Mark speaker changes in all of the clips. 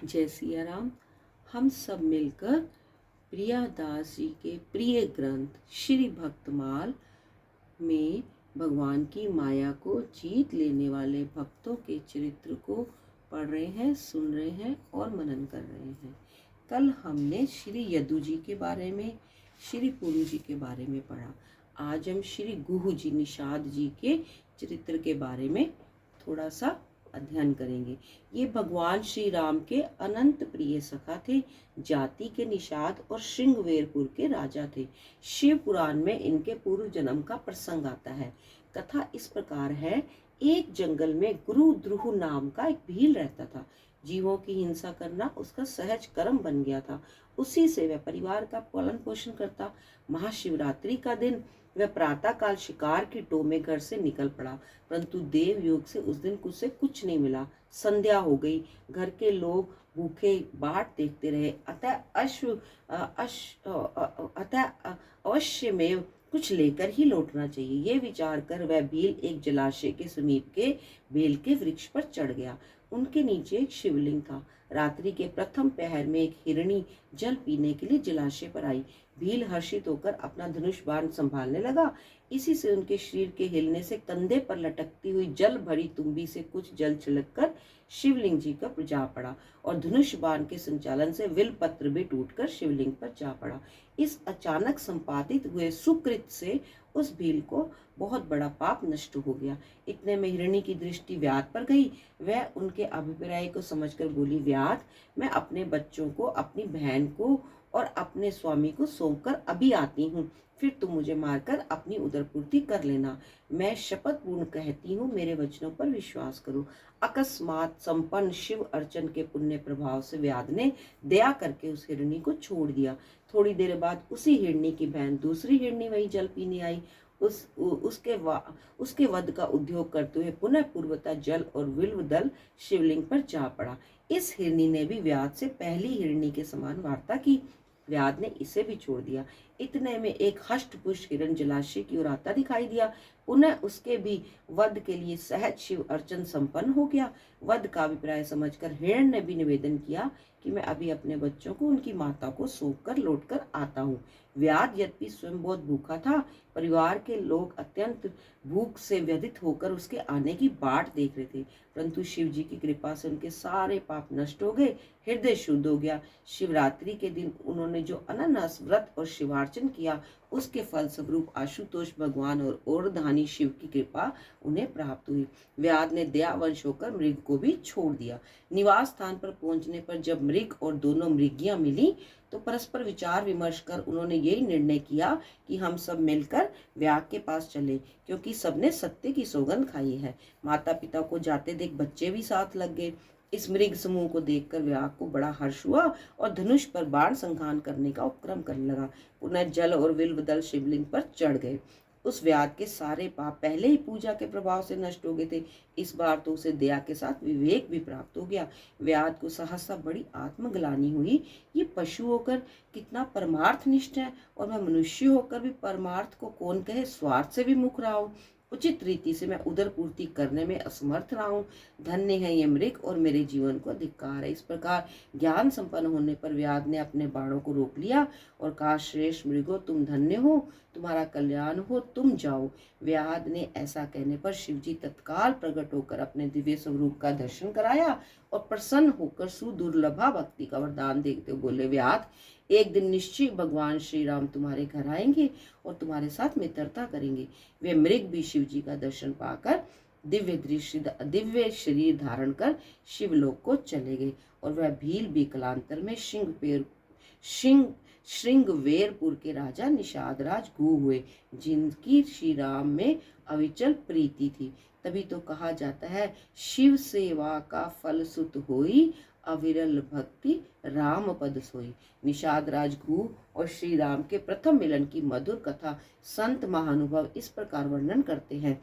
Speaker 1: जय सिया राम। हम सब मिलकर प्रियादास जी के प्रिय ग्रंथ श्री भक्तमाल में भगवान की माया को जीत लेने वाले भक्तों के चरित्र को पढ़ रहे हैं, सुन रहे हैं और मनन कर रहे हैं। कल हमने श्री यदु जी के बारे में, श्री पुरु जी के बारे में पढ़ा। आज हम श्री गुहु जी, निषाद जी के चरित्र के बारे में थोड़ा सा अध्ययन करेंगे। ये भगवान श्री राम के अनंत प्रिय सखा थे। जाति के निषाद और श्रृंगवेरपुर के राजा थे। शिव पुराण में इनके पूर्व जन्म का प्रसंग आता है। कथा इस प्रकार है। एक जंगल में गुरु द्रुह नाम का एक भील रहता था। जीवों की हिंसा करना उसका सहज कर्म बन गया था। उसी से वह परिवार का पालन पोषण करता। महाशिवरात्रि का दिन वह प्रातः काल शिकार की टो में घर से निकल पड़ा, परंतु देव योग से उस दिन उसे कुछ नहीं मिला। संध्या हो गई। घर के लोग भूखे बाट देखते रहे। अतः अवश्य में कुछ लेकर ही लौटना चाहिए। ये विचार कर वह भील एक जलाशय के समीप के बेल के वृक्ष पर चढ़ गया। उनके नीचे एक शिवलिंग था। रात्रि के प्रथम पहर में एक हिरणी जल पीने के लिए जलाशय पर आई। भील हर्षित होकर अपना धनुष बाण संभालने लगा। इसी से उनके शरीर के हिलने से कंधे पर लटकती हुई जल भरी तुम्बी से कुछ जल छिलककर शिवलिंग जी पर जा पड़ा और धनुष बाण के संचालन से विल पत्र भी टूटकर शिवलिंग पर जा पड़ा। इस अचानक संपादित हुए सुकृत से उस भील को बहुत बड़ा पाप नष्ट हो गया। इतने में हिरणी की दृष्टि व्याध पर गई। वह उनके अभिप्राय को समझकर बोली, व्याध, मैं अपने बच्चों को, अपनी बहन को और अपने स्वामी को सौंपकर अभी आती हूँ। फिर तुम मुझे मारकर अपनी उदरपूर्ति कर लेना। मैं शपथ पूर्ण कहती हूँ, मेरे वचनों पर विश्वास करो। अकस्मात संपन्न शिव अर्चन के पुण्य प्रभाव से व्याध ने दया करके उस हिरणी को छोड़ दिया। थोड़ी देर बाद उसी हिरणी की बहन दूसरी हिरणी वही जल पीने आई। उसके वध का उद्योग करते हुए पुनः पूर्वता जल और विल्व दल शिवलिंग पर जा पड़ा। इस हिरणी ने भी व्याध से पहली हिरणी के समान वार्ता की। व्याध ने इसे भी छोड़ दिया। इतने में एक हष्ट पुष्ट हिरण जलाशय की ओर आता दिखाई दिया। पुनः उसके भी वध के लिए सहज शिव अर्चन संपन्न हो गया। वध का अभिप्राय समझकर हिरण ने भी निवेदन किया कि मैं अभी अपने बच्चों को उनकी माता को सौंप कर लौट कर आता हूँ। व्याध यद्यपि स्वयं बहुत भूखा था, परिवार के लोग अत्यंत भूख से व्यथित होकर उसके आने की बाट देख रहे थे, परंतु शिव जी की कृपा से उनके सारे पाप नष्ट हो गए। हृदय शुद्ध हो गया। शिवरात्रि के दिन उन्होंने जो अनन्नास व्रत और शिवार्चन किया, उसके फल स्वरूप आशुतोष भगवान और ओरधानी शिव की कृपा उन्हें प्राप्त हुई। व्याध ने दयावंश होकर मृग को भी छोड़ दिया। निवास स्थान पर पहुंचने पर जब मृग और दोनों मृगियां मिली तो परस्पर विचार विमर्श कर उन्होंने यही निर्णय किया कि हम सब मिलकर व्याध के पास चले, क्योंकि सबने सत्य की सौगंध खाई है। माता पिता को जाते देख बच्चे भी साथ लग गए। इस मृग समूह को देखकर व्याध को बड़ा हर्ष हुआ और धनुष पर बाण संघान करने का उपक्रम करने लगा। पुनः जल और विल्व दल शिवलिंग पर चढ़ गए। उस व्याध के सारे पाप पहले ही पूजा के प्रभाव से नष्ट हो गए थे। इस बार तो उसे दया के साथ विवेक भी प्राप्त हो गया। व्याध को सहसा बड़ी आत्मग्लानि हुई। ये पशु होकर कितना परमार्थनिष्ठ है, और मैं मनुष्य होकर भी परमार्थ को कौन कहे, स्वार्थ से भी मुख रहा हूँ। उचित रीति से मैं उदर पूर्ति करने में असमर्थ रहा हूँ। धन्य है ये मृग और मेरे जीवन को धिक्कार है। इस प्रकार ज्ञान संपन्न होने पर व्याध ने अपने बाणों को रोक लिया और कहा, श्रेष्ठ मृगो, तुम धन्य हो, तुम्हारा कल्याण हो, तुम जाओ। व्याध ने ऐसा कहने पर शिवजी तत्काल प्रकट होकर अपने दिव्य स्वरूप का दर्शन कराया और प्रसन्न होकर सुदुर्लभा भक्ति का वरदान देते हुए बोले, व्याध, एक दिन निश्चय भगवान श्री राम तुम्हारे घर आएंगे और तुम्हारे साथ मित्रता करेंगे। वे मृग भी शिव जी का दर्शन पाकर दिव्य शरीर धारण कर शिवलोक को चले गए, और वह भील भी कालांतर में श्रृंगवेरपुर के राजा निषाद राज गु हुए, जिनकी श्री राम में अविचल प्रीति थी। तभी तो कहा जाता है, शिव सेवा का फल सुत होई, अविरल भक्ति राम पद सोई। निषाद राज गु और श्री राम के प्रथम मिलन की मधुर कथा संत महानुभव इस प्रकार वर्णन करते हैं।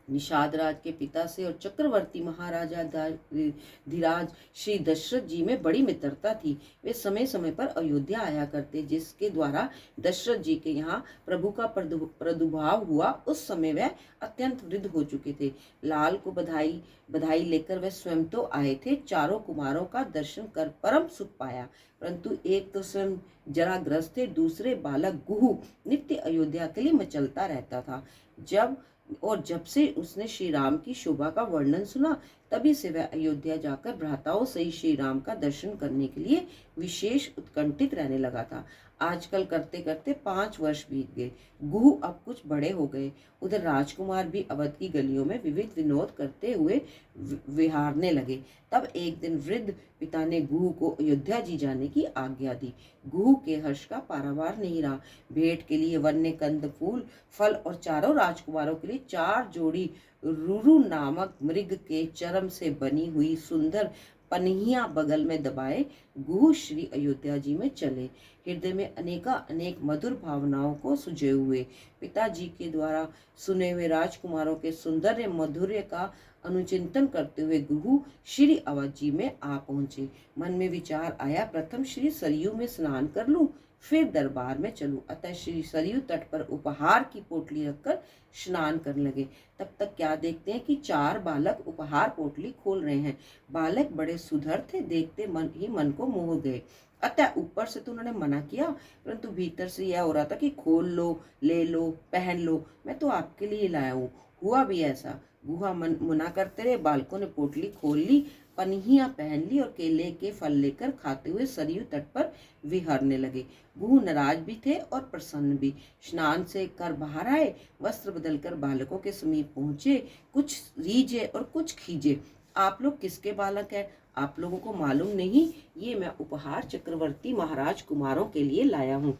Speaker 1: निषाद राज के पिता से और चक्रवर्ती महाराजा धीराज श्री दशरथ जी में बड़ी मित्रता थी। वे समय समय पर अयोध्या आया करते, जिसके द्वारा दशरथ जी के यहाँ प्रभु का प्रादुर्भाव हुआ। उस समय वह अत्यंत वृद्ध हो चुके थे। लाल को बधाई बधाई लेकर वह स्वयं तो आए थे। चारों कुमारों का दर्शन कर परम सुख पाया, परंतु एक तो स्वयं जराग्रस्त थे, दूसरे बालक गुहू नित्य अयोध्या के लिए मचलता रहता था। जब से उसने श्री राम की शोभा का वर्णन सुना, तभी से वह अयोध्या जाकर भ्राताओं सहित श्री राम का दर्शन करने के लिए विशेष उत्कंठित रहने लगा था। आजकल करते करते 5 वर्ष बीत गए। गुहू अब कुछ बड़े हो गए। उधर राजकुमार भी अवध की गलियों में विविध विनोद करते हुए विहारने लगे। तब एक दिन वृद्ध पिता ने गुहू को अयोध्या जी जाने की आज्ञा दी। गुहू के हर्ष का पारावार नहीं रहा। भेंट के लिए वन्य कंद फूल फल और चारों राजकुमारों के लिए 4 जोड़ी रुरु नामक मृग के चर्म से बनी हुई सुंदर पनहिया बगल में दबाए गुहू श्री अयोध्या जी में चले। हृदय में अनेक मधुर भावनाओं को सुझे हुए पिताजी के द्वारा सुने हुए राजकुमारों के सुंदर मधुर्य का अनुचिंतन करते हुए गुहू श्री अवध जी में आ पहुंचे। मन में विचार आया, प्रथम श्री सरयू में स्नान कर लूं, फिर दरबार में चलूं। अतः श्री सरयू तट पर उपहार की पोटली रखकर स्नान करने लगे। तब तक क्या देखते हैं कि 4 बालक उपहार पोटली खोल रहे हैं। बालक बड़े सुधर थे, देखते मन को मोह गए। अतः ऊपर से तो उन्होंने मना किया, परंतु भीतर से यह हो रहा था कि खोल लो, ले लो, पहन लो, मैं तो आपके लिए लाया हूँ। हुआ भी ऐसा। गुहा मना करते रहे। बालकों ने पोटली खोल ली, पनिहियां पहन ली और केले के फल लेकर खाते हुए सरयू तट पर विहरने लगे। गुहू नाराज भी थे और प्रसन्न भी। स्नान से कर बाहर आए, वस्त्र बदलकर बालकों के समीप पहुंचे। कुछ रीझे और कुछ खींचे। आप लोग किसके बालक हैं? आप लोगों को मालूम नहीं? ये मैं उपहार चक्रवर्ती महाराज कुमारों के लिए लाया हूँ।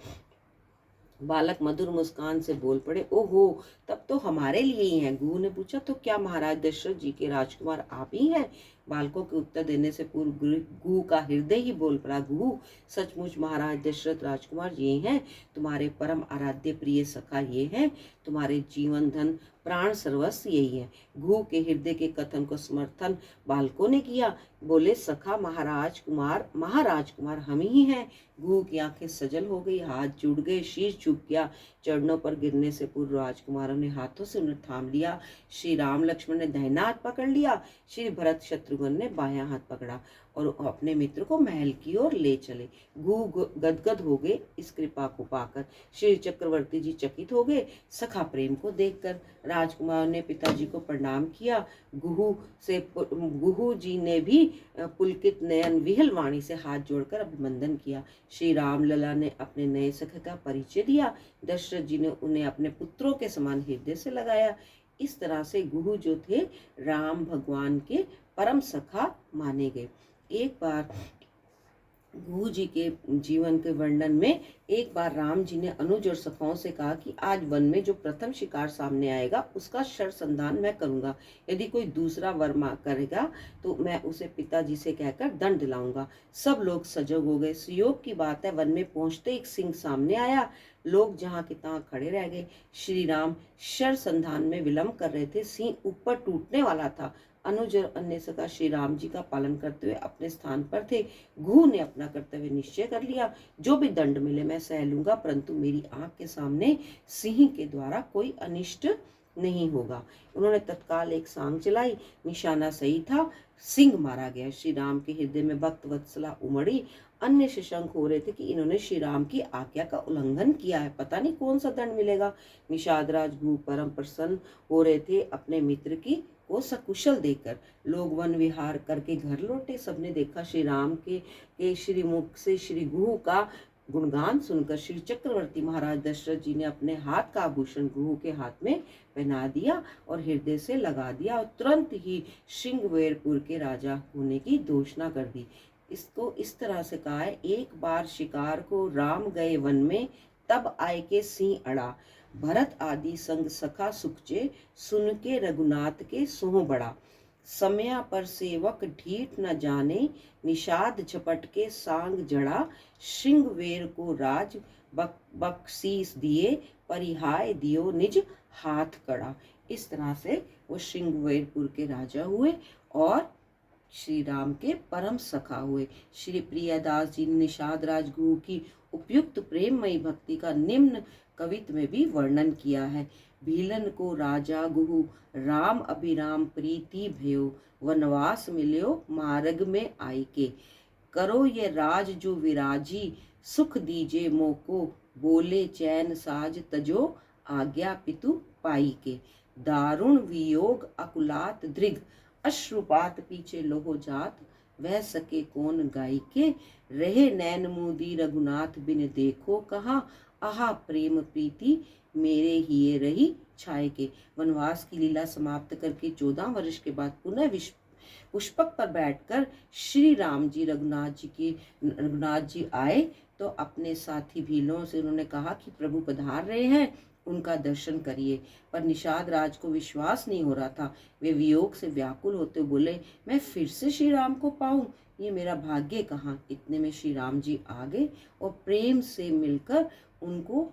Speaker 1: बालक मधुर मुस्कान से बोल पड़े, ओहो, तब तो हमारे लिए ही हैं। गुहू ने पूछा, तो क्या महाराज दशरथ जी के राजकुमार आप ही हैं? बालकों के उत्तर देने से पूर्व गुहू का हृदय ही बोल पड़ा, गुहू, सचमुच महाराज दशरथ राजकुमार ये हैं। तुम्हारे परम आराध्य प्रिय सखा ये हैं। तुम्हारे जीवन धन प्राण सर्वस्व यही है। गुहू के हृदय के कथन को समर्थन बालकों ने किया। बोले, सखा महाराज कुमार हम ही हैं। गुहू की आंखें सजल हो गई, हाथ जुड़ गए, शीश झुक गया। चरणों पर गिरने से पूर्व राजकुमारों ने हाथों से उन्हें थाम लिया। श्री राम लक्ष्मण ने दाहिना हाथ पकड़ लिया, श्री भरत शत्रुघ्न ने बायां हाथ पकड़ा और अपने मित्र को महल की ओर ले चले। गुहू गदगद हो गए इस कृपा को पाकर। श्री चक्रवर्ती जी चकित हो गए सखा प्रेम को देखकर। राजकुमार ने पिताजी को प्रणाम किया। गुहू जी ने भी पुलकित नयन विहल वाणी से हाथ जोड़कर अभिनंदन किया। श्री राम लला ने अपने नए सखे का परिचय दिया। दशरथ जी ने उन्हें अपने पुत्रों के समान हृदय से लगाया। इस तरह से गुहू जो थे राम भगवान के परम सखा माने गए। एक बार गुहू जी के जीवन के वर्णन में एक बार राम जी ने अनुज और सखाओं से कहा कि आज वन में जो प्रथम शिकार सामने आएगा उसका शरसंधान मैं करूंगा। यदि कोई दूसरा वर्मा करेगा तो मैं उसे पिताजी से कहकर दंड दिलाऊंगा। सब लोग सजग हो गए। सुयोग की बात है, वन में पहुंचते एक सिंह सामने आया। लोग जहाँ के तहाँ खड़े रह गए। श्री राम शरसंधान में विलंब कर रहे थे। सिंह ऊपर टूटने वाला था। अनुज और अन्य सखा श्री राम जी का पालन करते हुए अपने स्थान पर थे। गुहू ने अपना कर्तव्य निश्चय कर लिया, जो भी दंड मिले मैं सह लूंगा, परंतु मेरी आंख के सामने सिंह के द्वारा कोई अनिष्ट नहीं होगा। उन्होंने तत्काल एक सांग चलाई। निशाना सही था, सिंह मारा गया। श्री राम के हृदय में भक्त वत्सला उमड़ी। अन्य शंक हो रहे थे कि इन्होंने श्री राम की आज्ञा का उल्लंघन किया है, पता नहीं कौन सा दंड मिलेगा। निषाद राज गुहू परम प्रसन्न हो रहे थे अपने मित्र की को सकुशल देखकर। लोग वन विहार करके घर लौटे। सबने देखा श्री राम के श्री मुख से श्री गुहू का गुणगान सुनकर श्री चक्रवर्ती महाराज दशरथ जी ने अपने हाथ का आभूषण गुहू के हाथ में पहना दिया और हृदय से लगा दिया और तुरंत ही श्रृंगवेरपुर के राजा होने की घोषणा कर दी। इसको इस तरह से कहा है, एक बार शिकार को राम गए वन में, तब आए के सिंह अड़ा। भरत आदि संग सखा सुखचे, सुन के रघुनाथ के सोह बड़ा। समया पर सेवक ढीठ न जाने, निषाद झपट के सांग जड़ा। श्रृंगवेर को राज बख्शीस दिए, परिहाय दियो निज हाथ कड़ा। इस तरह से वो श्रृंगवेरपुर के राजा हुए और श्री राम के परम सखा हुए। श्री प्रियादास जी ने निषाद राजगुरु की उपयुक्त प्रेममयी भक्ति का निम्न कवित्व में भी वर्णन किया है। भीलन को राजा गुहु राम अभिराम प्रीति भयो, वनवास मिल्यो मार्ग में आई के। करो ये राज जो विराजी, सुख दीजे मोको, बोले चैन साज तजो, आज्ञा पितु पाई के। दारुण वियोग अकुलात दृग, अश्रुपात पीछे लोहो जात, वह सके कौन गाई के। रहे नैन मुदी रघुनाथ बिन देखो कहा, आहा प्रेम प्रीति मेरे हिये रही छाए के। वनवास की लीला समाप्त करके 14 वर्ष के बाद पुनः पुष्पक पर बैठकर श्री राम जी रघुनाथ जी आए तो अपने साथी भीलों से उन्होंने कहा कि प्रभु पधार रहे हैं, उनका दर्शन करिए। पर निषाद राज को विश्वास नहीं हो रहा था। वे वियोग से व्याकुल होते बोले, मैं फिर से श्री राम को पाऊं, ये मेरा भाग्य कहाँ। इतने में श्री राम जी आ गए और प्रेम से मिलकर उनको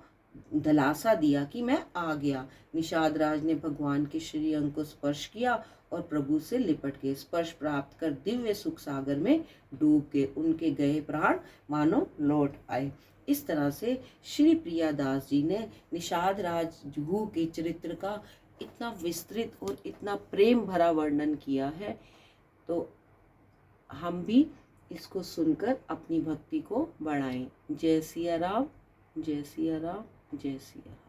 Speaker 1: दिलासा दिया कि मैं आ गया। निषाद राज ने भगवान के श्री अंग को स्पर्श किया और प्रभु से लिपट गए। स्पर्श प्राप्त कर दिव्य सुख सागर में डूब गए। उनके गए प्राण मानो लौट आए। इस तरह से श्री प्रियादास जी ने निषाद राजगुरु के चरित्र का इतना विस्तृत और इतना प्रेम भरा वर्णन किया है। तो हम भी इसको सुनकर अपनी भक्ति को बढ़ाएं। जय सिया राम, जय सिया राम, जय सिया राम।